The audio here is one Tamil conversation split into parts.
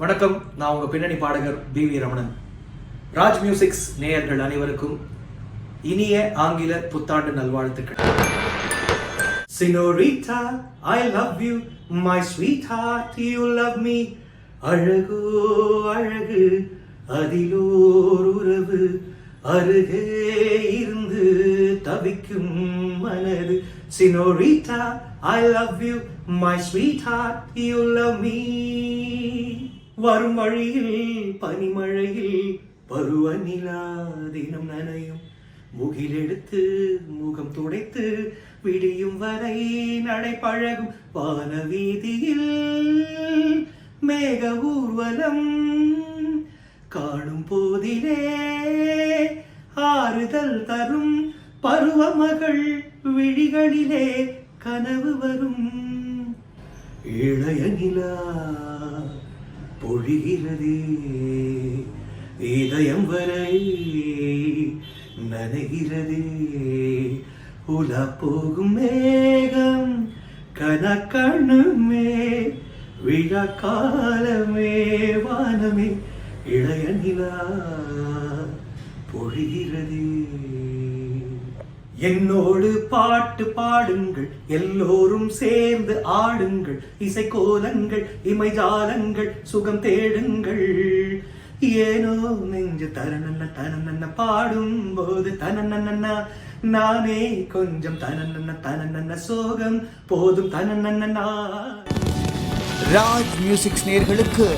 வணக்கம், நான் உங்க பின்னணி பாடகர் பி.வி. ரமணன். ராஜ் மியூசிக்ஸ் நேயர்கள் அனைவருக்கும் இனிய ஆங்கில புத்தாண்டு நல்வாழ்த்துக்கள். Senorita, I love you, my sweetheart, you love me. அழகோ அழகு அதிலோர் உறவு, அருகே இருந்து தவிக்கும் மனது. Senorita, I love you, my sweetheart, you love me. வரும் வழியில் பனிமழையில் பருவநிலா தினம் நனையும், முகிலெடுத்து முகம் துடைத்து விடியும் வரை நடை பழகும் வானவீதியில் மேக ஊர்வலம் காணும் போதிலே ஆறுதல் தரும் பருவமகள் விழிகளிலே கனவு வரும். இளைய நிலா பொழிகிறதே இதயம் வரை நனைகிறதே, உலா போகும் மேகம் கனக்கண்ணுமே விழா காலமே வானமே இளைய நிலா பொழிகிறதே. என்னோடு பாட்டு பாடுங்கள், எல்லோரும் சேர்ந்து ஆடுங்கள், இசைக்கோலங்கள் இமைஜாலங்கள் சுகம் தேடுங்கள். ஏனோ நெஞ்சு தனநன்ன தனநன்ன பாடும் போது தனநன்ன நானே கொஞ்சம் தனநன்ன தனநன்ன சோகம் போதும் தனநன்ன. ராஜ் மியூசிக்ஸ் நேயர்களுக்கு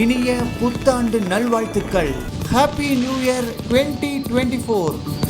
இனிய புத்தாண்டு நல்வாழ்த்துக்கள். Happy new year 2024.